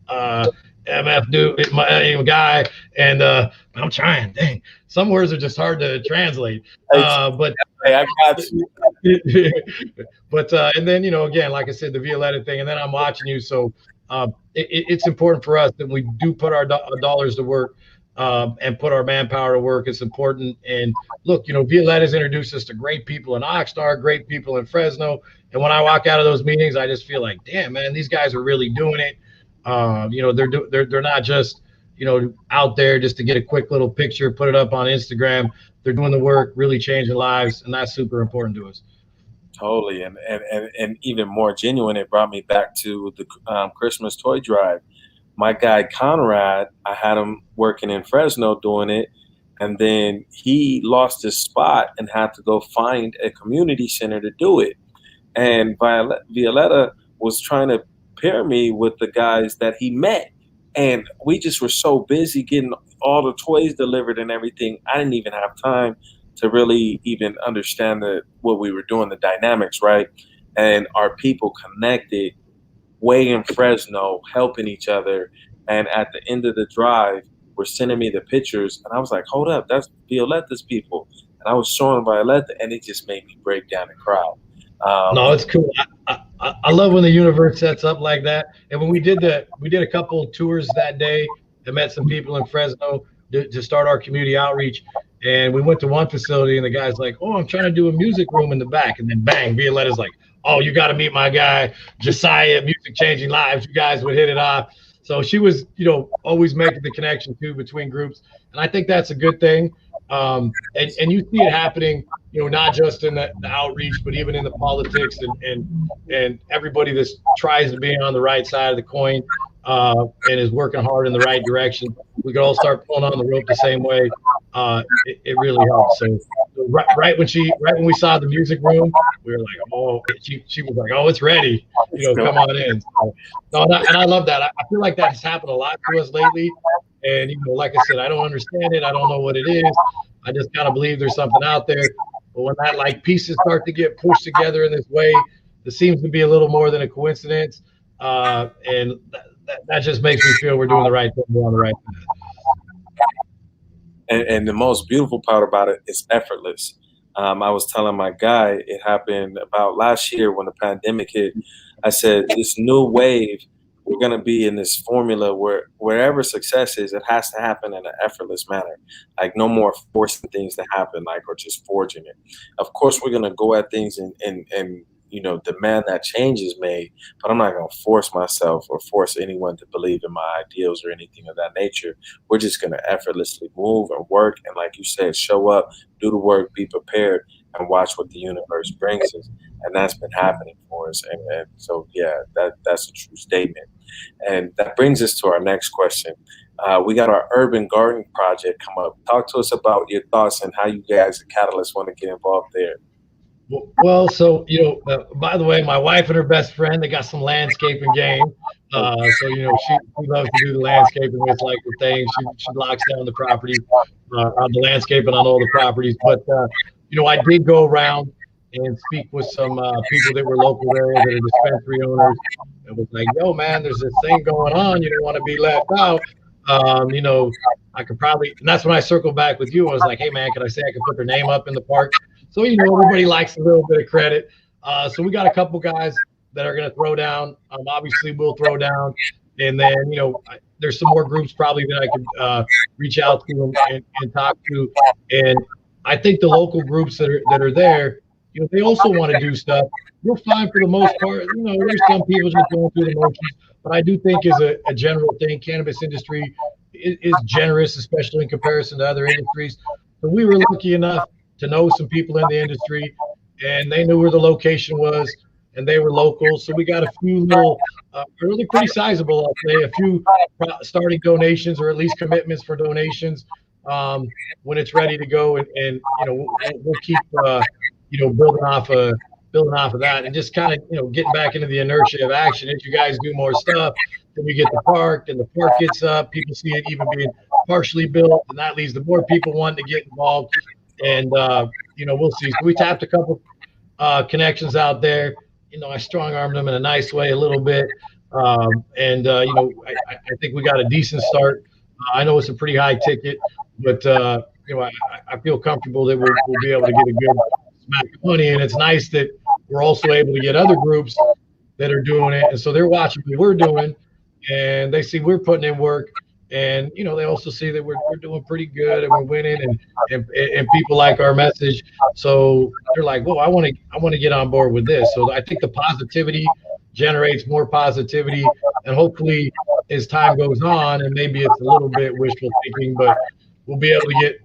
[SPEAKER 3] MF dude, my guy, and I'm trying. Dang, some words are just hard to translate. But
[SPEAKER 2] hey, I got you.
[SPEAKER 3] But and then again, like I said, the Violetta thing, and then I'm watching you, so it's important for us that we do put our dollars to work and put our manpower to work. It's important. And look, Violetta's introduced us to great people in Oxnard, great people in Fresno, and when I walk out of those meetings, I just feel like, damn, man, these guys are really doing it. They're not just out there just to get a quick little picture, put it up on Instagram. They're doing the work, really changing lives, and that's super important to us.
[SPEAKER 2] Totally, and even more genuine, it brought me back to the Christmas toy drive. My guy Conrad, I had him working in Fresno doing it, And then he lost his spot and had to go find a community center to do it. And Violetta was trying to pair me with the guys that he met. And we just were so busy getting all the toys delivered and everything. I didn't even have time to really even understand what we were doing, the dynamics, right? And our people connected way in Fresno, helping each other. And at the end of the drive, were sending me the pictures, and I was like, hold up, that's Violetta's people. And I was showing Violetta, and it just made me break down and cry.
[SPEAKER 3] No, it's cool. I love when the universe sets up like that. And when we did a couple of tours that day and met some people in Fresno to start our community outreach. And we went to one facility, and the guy's like, "Oh, I'm trying to do a music room in the back." And then bang, Violetta's like, "Oh, you got to meet my guy, Josiah, Music Changing Lives. You guys would hit it off." So she was, always making the connection too between groups. And I think that's a good thing. And you see it happening, not just in the outreach, but even in the politics and everybody that tries to be on the right side of the coin and is working hard in the right direction. We could all start pulling on the rope the same way. It really helps. So right when we saw the music room, we were like, oh, she was like, oh, it's ready. Come on in. So, and I love that. I feel like that has happened a lot to us lately. And, like I said, I don't understand it. I don't know what it is. I just kind of believe there's something out there. But when that pieces start to get pushed together in this way, it seems to be a little more than a coincidence. And that just makes me feel we're doing the right thing. We're on the right path.
[SPEAKER 2] And the most beautiful part about it is effortless. I was telling my guy, it happened about last year when the pandemic hit. I said, this new wave, we're going to be in this formula where wherever success is, it has to happen in an effortless manner. Like no more forcing things to happen, or just forging it. Of course, we're going to go at things and demand that change is made, but I'm not going to force myself or force anyone to believe in my ideals or anything of that nature. We're just going to effortlessly move and work. And like you said, show up, do the work, be prepared, and watch what the universe brings us. And that's been happening for us. And so, yeah, that's a true statement. And that brings us to our next question. We got our urban garden project come up. Talk to us about your thoughts and how you guys at Catalyst want to get involved there.
[SPEAKER 3] Well, so, by the way, my wife and her best friend, they got some landscaping game. So, she loves to do the landscaping. It's like the thing. She locks down the property, on the landscaping on all the properties. But, I did go around and speak with some people that were local there that are dispensary owners. It was like, yo, man, there's this thing going on. You don't want to be left out. I could probably, and that's when I circled back with you. I was like, hey, man, can I say I can put their name up in the park? So, everybody likes a little bit of credit. So we got a couple guys that are going to throw down. Obviously, we'll throw down. And then, there's some more groups probably that I could reach out to and talk to. And I think the local groups that are there, they also want to do stuff. We're fine for the most part. There's some people just going through the motions. But I do think as a general thing, cannabis industry is generous, especially in comparison to other industries. So we were lucky enough to know some people in the industry, and they knew where the location was, and they were local. So we got a few little, really pretty sizable, I'll say, a few starting donations or at least commitments for donations when it's ready to go, and we'll keep building off of that, and just kind of getting back into the inertia of action. As you guys do more stuff, then we get the park, and the park gets up. People see it even being partially built, and that leads to more people wanting to get involved. And we'll see. So we tapped a couple connections out there. I strong-armed them in a nice way a little bit, and I think we got a decent start. I know it's a pretty high ticket, but I feel comfortable that we'll be able to get a good smack of money. And it's nice that we're also able to get other groups that are doing it, and so they're watching what we're doing, and they see we're putting in work. And they also see that we're doing pretty good and we're winning, and people like our message. So they're like, "Whoa, I want to get on board with this." So I think the positivity generates more positivity, and hopefully, as time goes on, and maybe it's a little bit wishful thinking, but we'll be able to get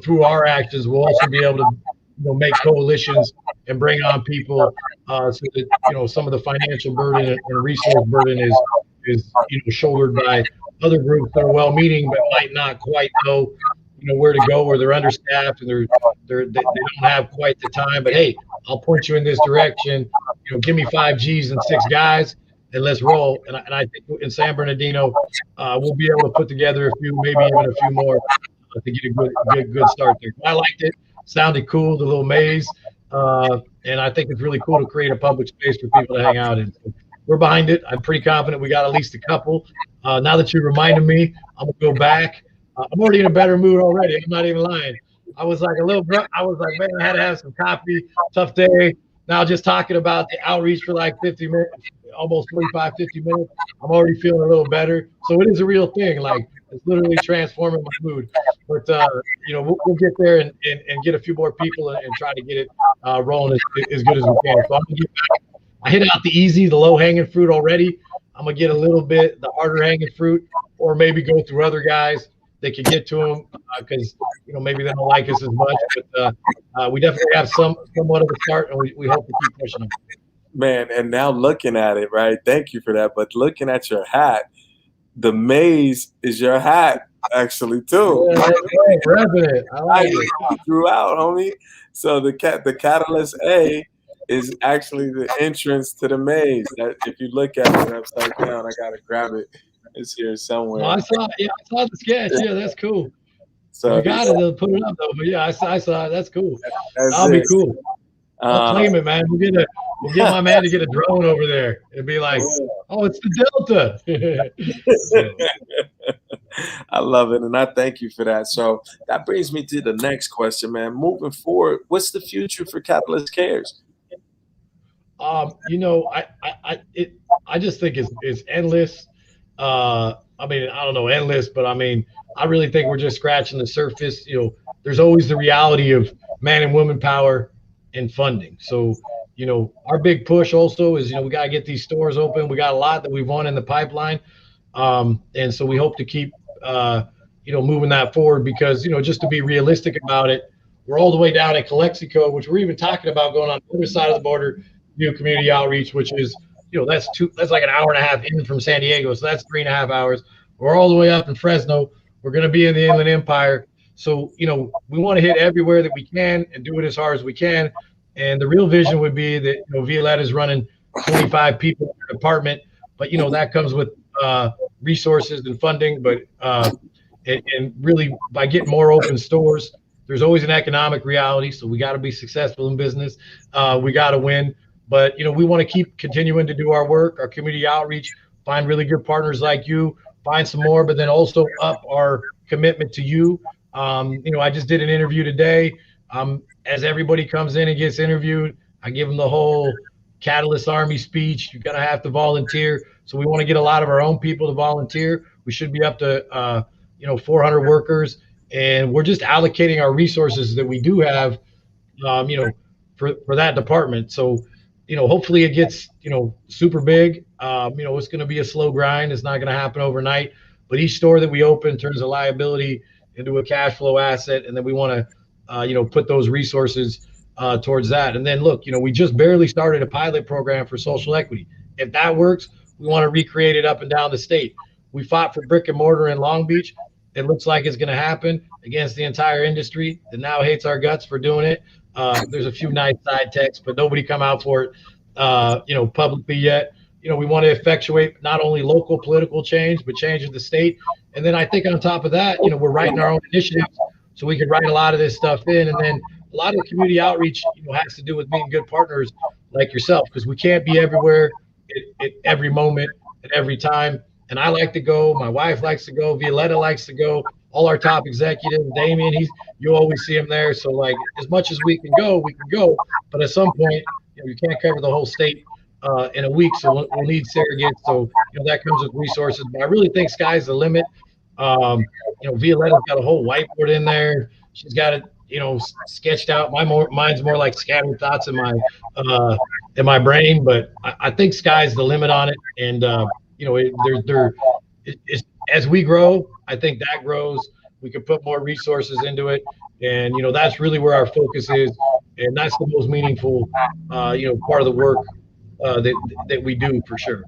[SPEAKER 3] through our actions. We'll also be able to make coalitions and bring on people so that some of the financial burden and resource burden is shouldered by other groups that are well-meaning but might not quite know where to go, where they're understaffed and they don't have quite the time. But hey, I'll point you in this direction. Give me 5 Gs and 6 guys, and let's roll. And I think in San Bernardino, we'll be able to put together a few, maybe even a few more to get a good start there. I liked it. Sounded cool, the little maze. And I think it's really cool to create a public space for people to hang out in. So we're behind it. I'm pretty confident we got at least a couple. Now that you reminded me, I'm going to go back. I'm already in a better mood already. I'm not even lying. I was like I was like, man, I had to have some coffee. Tough day. Now just talking about the outreach for like 50 minutes, almost 45, 50 minutes, I'm already feeling a little better. So it is a real thing. Like, it's literally transforming my mood. But, we'll get there and get a few more people and try to get it rolling as good as we can. So I'm going to get back. I hit out the low-hanging fruit already. I'm going to get a little bit the harder-hanging fruit, or maybe go through other guys that can get to them because, maybe they don't like us as much. But we definitely have somewhat of a start, and we hope to keep pushing them.
[SPEAKER 2] Man, and now looking at it, right? Thank you for that. But looking at your hat, the maze is your hat, actually, too.
[SPEAKER 3] Yeah, it. I like it.
[SPEAKER 2] Throughout, homie. So the Catalyst A is actually the entrance to the maze. That if you look at it upside down, I gotta grab it. It's here somewhere.
[SPEAKER 3] I saw the sketch. Yeah, that's cool.
[SPEAKER 2] So
[SPEAKER 3] you got to put it up though. But yeah, I saw it. That's cool. That'll be cool. I'll claim it, man. We'll get my man to get a drone over there and be like, "Oh, it's the Delta."
[SPEAKER 2] I love it, and I thank you for that. So that brings me to the next question, man. Moving forward, what's the future for Catalyst Cares?
[SPEAKER 3] I just think it's endless. I don't know, endless, but I really think we're just scratching the surface. There's always the reality of man and woman power and funding. So, our big push also is, we got to get these stores open. We got a lot that we've won in the pipeline. And so we hope to keep, moving that forward because, just to be realistic about it, we're all the way down at Calexico, which we're even talking about going on the other side of the border, do community outreach, which is, that's like an hour and a half in from San Diego. So that's 3.5 hours. We're all the way up in Fresno. We're going to be in the Inland Empire. So, we want to hit everywhere that we can and do it as hard as we can. And the real vision would be that, Violetta is running 25 people in her department, but, that comes with resources and funding. But and really by getting more open stores, there's always an economic reality. So we got to be successful in business. We got to win. But, we want to keep continuing to do our work, our community outreach, find really good partners like you, find some more, but then also up our commitment to you. I just did an interview today. As everybody comes in and gets interviewed, I give them the whole Catalyst Army speech. You're going to have to volunteer. So we want to get a lot of our own people to volunteer. We should be up to, 400 workers. And we're just allocating our resources that we do have, for that department. So, hopefully it gets, super big. It's going to be a slow grind. It's not going to happen overnight. But each store that we open turns a liability into a cash flow asset. And then we want to, put those resources towards that. And then look, we just barely started a pilot program for social equity. If that works, we want to recreate it up and down the state. We fought for brick and mortar in Long Beach. It looks like it's going to happen against the entire industry that now hates our guts for doing it. There's a few nice side texts, but nobody come out for it, publicly yet. We want to effectuate not only local political change, but change in the state. And then I think on top of that, we're writing our own initiatives so we can write a lot of this stuff in. And then a lot of the community outreach, has to do with being good partners like yourself, because we can't be everywhere at every moment at every time. And I like to go. My wife likes to go. Violetta likes to go. All our top executives, Damien, you always see him there. So like as much as we can go. But at some point, you can't cover the whole state in a week. So we'll need surrogates. So that comes with resources. But I really think sky's the limit. Violetta's got a whole whiteboard in there. She's got it, sketched out. Mine's more like scattered thoughts in my brain. But I think sky's the limit on it. And as we grow, I think that grows. We can put more resources into it, and that's really where our focus is, and that's the most meaningful, part of the work that we do for sure.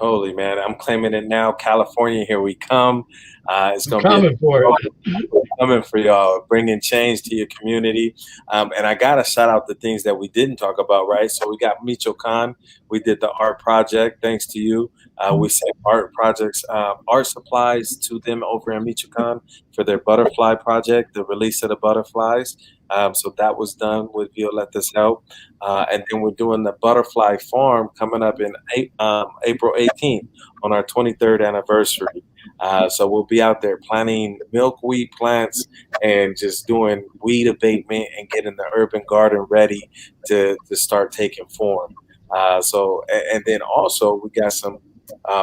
[SPEAKER 2] Totally, man. I'm claiming it now. California, here we come. It's going to be
[SPEAKER 3] Coming for it.
[SPEAKER 2] coming for y'all, bringing change to your community. And I got to shout out the things that we didn't talk about, right? So we got Michoacan. We did the art project, thanks to you. We sent art projects, art supplies to them over in Michoacan for their butterfly project, the release of the butterflies. So that was done with Violetta's help. And then we're doing the butterfly farm coming up in April 18th on our 23rd anniversary. So we'll be out there planting milkweed plants and just doing weed abatement and getting the urban garden ready to start taking form. And then also we got some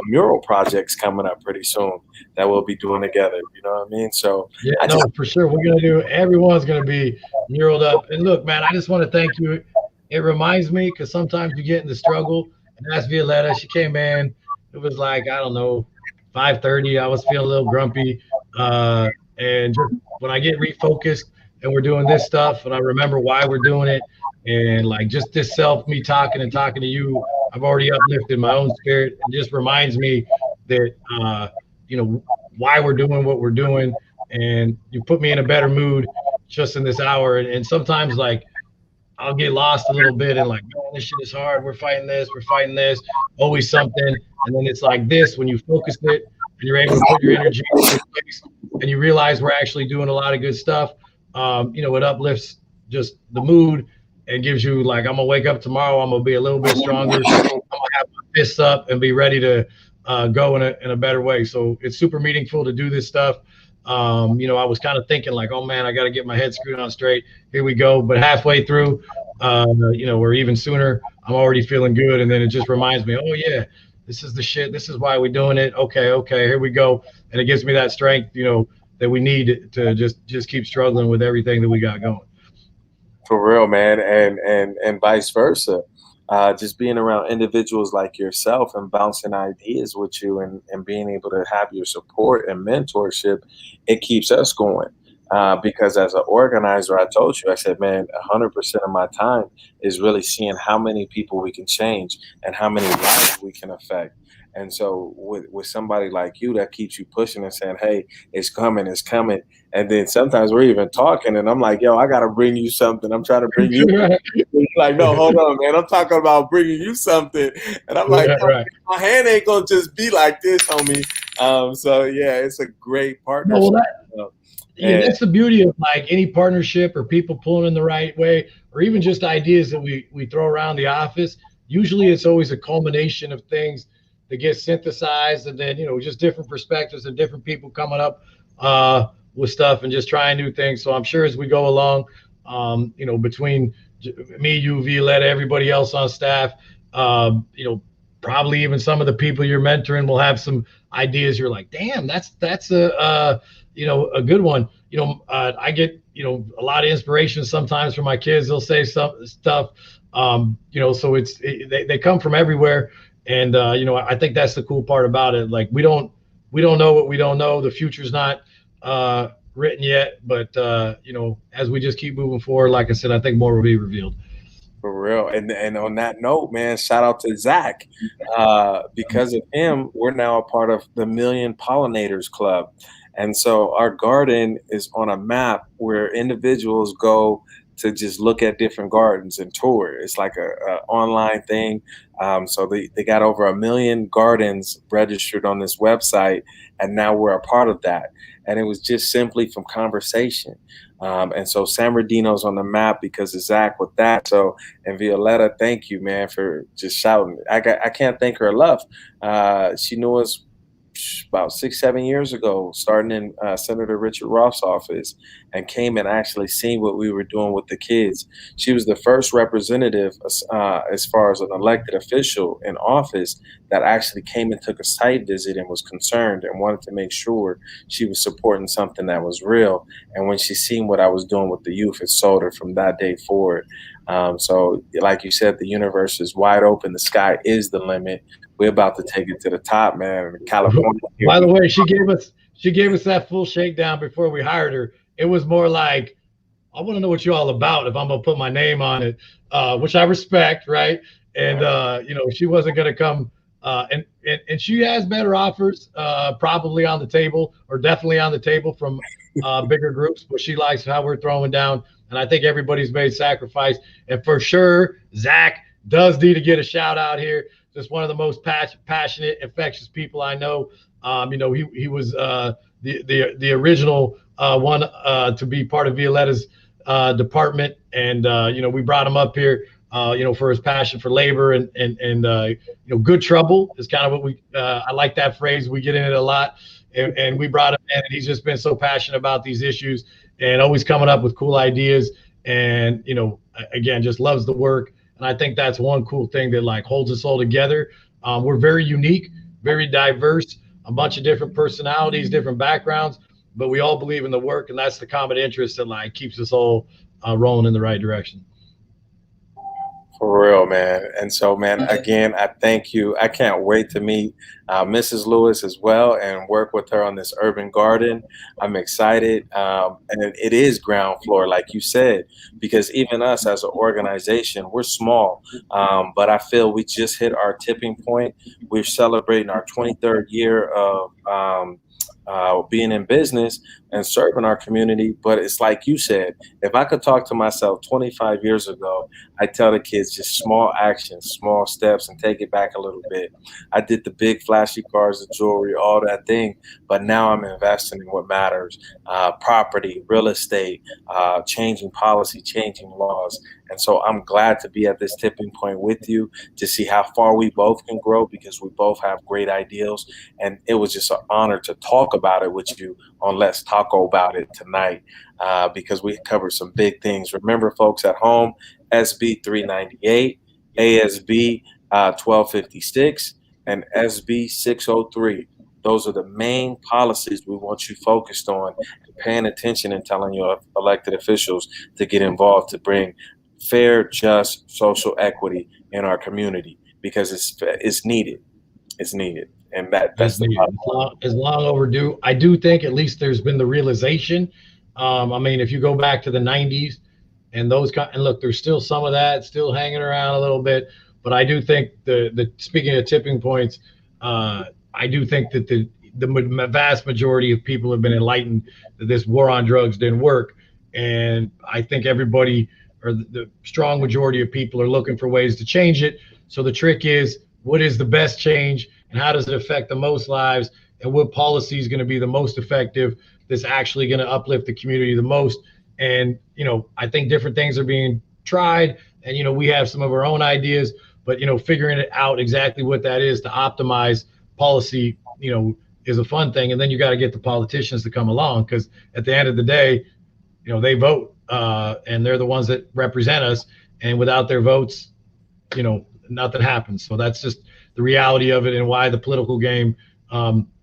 [SPEAKER 2] mural projects coming up pretty soon that we'll be doing together. You know what I mean? So
[SPEAKER 3] yeah, for sure. We're gonna do. Everyone's gonna be muraled up. And look, man, I just want to thank you. It reminds me because sometimes you get in the struggle. And that's Violetta. She came in. It was like, I don't know, 5:30. I was feeling a little grumpy. And just when I get refocused and we're doing this stuff, and I remember why we're doing it, and like just this me talking to you, I've already uplifted my own spirit. It just reminds me that why we're doing what we're doing, and you put me in a better mood just in this hour. And sometimes like I'll get lost a little bit and like, man, this shit is hard. We're fighting this, always something. And then it's like this, when you focus it and you're able to put your energy in this place and you realize we're actually doing a lot of good stuff, it uplifts just the mood and gives you like, I'm gonna wake up tomorrow, I'm gonna be a little bit stronger. I'm gonna have my fists up and be ready to go in a better way. So it's super meaningful to do this stuff. I was kind of thinking like, oh man, I got to get my head screwed on straight. Here we go. But halfway through, or even sooner, I'm already feeling good. And then it just reminds me, oh yeah, this is the shit. This is why we're doing it. Okay, here we go. And it gives me that strength, that we need to just keep struggling with everything that we got going.
[SPEAKER 2] For real, man, and vice versa. Just being around individuals like yourself and bouncing ideas with you and being able to have your support and mentorship, it keeps us going. Because as an organizer, I told you, I said, man, 100% of my time is really seeing how many people we can change and how many lives we can affect. And so with somebody like you that keeps you pushing and saying, hey, it's coming. And then sometimes we're even talking and I'm like, yo, I got to bring you something. I'm trying to bring you. Like, no, hold on, man. I'm talking about bringing you something. And I'm like, right. My hand ain't going to just be like this, homie. So, yeah, it's a great partnership.
[SPEAKER 3] That's the beauty of like any partnership or people pulling in the right way, or even just ideas that we throw around the office. Usually it's always a culmination of things that get synthesized, and then, just different perspectives and different people coming up with stuff and just trying new things. So I'm sure as we go along, between me, you, Violetta, everybody else on staff, probably even some of the people you're mentoring will have some ideas. You're like, damn, that's a good one. I get, a lot of inspiration sometimes from my kids. They'll say some stuff, so they come from everywhere. And, I think that's the cool part about it. Like, we don't know what we don't know. The future's not written yet, but, as we just keep moving forward, like I said, I think more will be revealed.
[SPEAKER 2] For real. And on that note, man, shout out to Zach. Because of him, we're now a part of the Million Pollinators Club. And so our garden is on a map where individuals go to just look at different gardens and tour. It's like a online thing. So they got over 1 million gardens registered on this website, and now we're a part of that. And it was just simply from conversation. And so San Bernardino's on the map because of Zach with that. So, and Violetta, thank you, man, for just shouting. I can't thank her enough. She knew us about 6-7 years ago, starting in Senator Richard Roth's office, and came and actually seen what we were doing with the kids. She was the first representative as far as an elected official in office that actually came and took a site visit and was concerned and wanted to make sure she was supporting something that was real. And when she seen what I was doing with the youth, it sold her from that day forward. So like you said, the universe is wide open. The sky is the limit. We're about to take it to the top, man. In California.
[SPEAKER 3] By the way, she gave us that full shakedown before we hired her. It was more like, I want to know what you're all about if I'm gonna put my name on it, which I respect, right? And she wasn't gonna come And she has better offers, probably on the table, or definitely on the table from bigger groups. But she likes how we're throwing down, and I think everybody's made sacrifice. And for sure, Zach does need to get a shout out here. Just one of the most passionate, infectious people I know. He was the original one to be part of Violetta's department, and we brought him up here. For his passion for labor and good trouble is kind of what I like that phrase. We get in it a lot, and we brought him in, and he's just been so passionate about these issues and always coming up with cool ideas. And again, just loves the work. And I think that's one cool thing that like holds us all together. We're very unique, very diverse, a bunch of different personalities, different backgrounds, but we all believe in the work, and that's the common interest that like keeps us all rolling in the right direction.
[SPEAKER 2] For real, man. And so, man, again, I thank you. I can't wait to meet Mrs. Lewis as well and work with her on this urban garden. I'm excited. And it is ground floor, like you said, because even us as an organization, we're small. But I feel we just hit our tipping point. We're celebrating our 23rd year of being in business and serving our community. But it's like you said, if I could talk to myself 25 years ago, I tell the kids just small actions, small steps, and take it back a little bit. I did the big flashy cars, the jewelry, all that thing, but now I'm investing in what matters: property, real estate, changing policy, changing laws. And so I'm glad to be at this tipping point with you to see how far we both can grow, because we both have great ideals. And it was just an honor to talk about it with you on Let's Taco About It tonight, because we covered some big things. Remember, folks at home, SB 398, ASB 1256, and SB 603. Those are the main policies we want you focused on, and paying attention and telling your elected officials to get involved to bring fair, just social equity in our community, because it's needed. It's needed. And that's
[SPEAKER 3] Needed. It's long overdue. I do think at least there's been the realization. I mean, if you go back to the 90s and and look, there's still some of that still hanging around a little bit, but I do think the speaking of tipping points, I do think that the vast majority of people have been enlightened that this war on drugs didn't work. And I think everybody, or the strong majority of people, are looking for ways to change it. So the trick is, what is the best change, and how does it affect the most lives, and what policy is going to be the most effective that's actually going to uplift the community the most? And I think different things are being tried, and we have some of our own ideas, but figuring it out exactly what that is to optimize policy is a fun thing. And then you got to get the politicians to come along, because at the end of the day, they vote, and they're the ones that represent us, and without their votes, nothing happens. So that's just the reality of it, and why the political game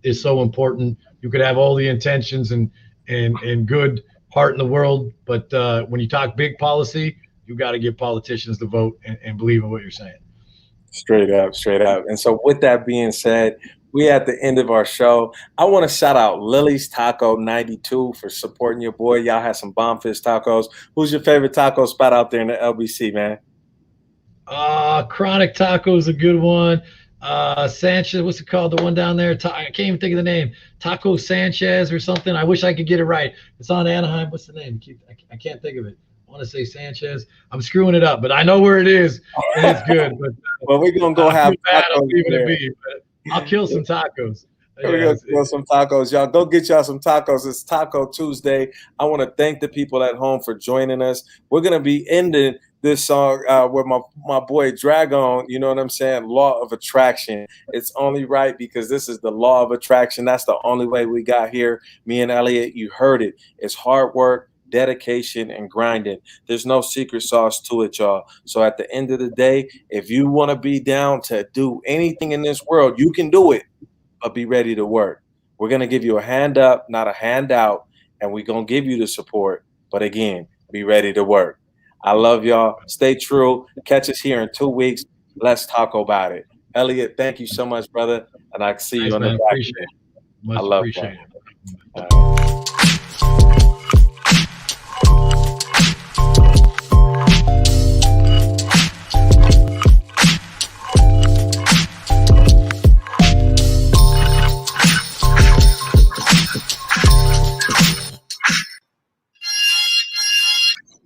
[SPEAKER 3] is so important. You could have all the intentions and good heart in the world, but when you talk big policy, you got to get politicians to vote and believe in what you're saying.
[SPEAKER 2] Straight up, straight up. And so with that being said, we at the end of our show. I want to shout out Lily's Taco 92 for supporting your boy. Y'all had some bomb fish tacos. Who's your favorite taco spot out there in the LBC, man?
[SPEAKER 3] Chronic Taco is a good one. Sanchez, what's it called? The one down there? I can't even think of the name. Taco Sanchez or something. I wish I could get it right. It's on Anaheim. What's the name? I can't think of it. I want to say Sanchez. I'm screwing it up, but I know where it is, and it's good. But
[SPEAKER 2] well, we're gonna go have
[SPEAKER 3] tacos there. I'll kill some tacos.
[SPEAKER 2] We're gonna kill some tacos, y'all. Go get y'all some tacos. It's Taco Tuesday. I want to thank the people at home for joining us. We're gonna be ending this song with my boy Dragon. You know what I'm saying? Law of Attraction. It's only right, because this is the law of attraction. That's the only way we got here. Me and Elliot, you heard it. It's hard work, dedication, and grinding. There's no secret sauce to it, y'all. So at the end of the day, if you want to be down to do anything in this world, you can do it, but be ready to work. We're going to give you a hand up, not a handout, and we're going to give you the support. But again, be ready to work. I love y'all. Stay true. Catch us here in 2 weeks. Let's talk about it. Elliot, thank you so much, brother. And I'll see you on the back.
[SPEAKER 3] I love it.
[SPEAKER 2] All right.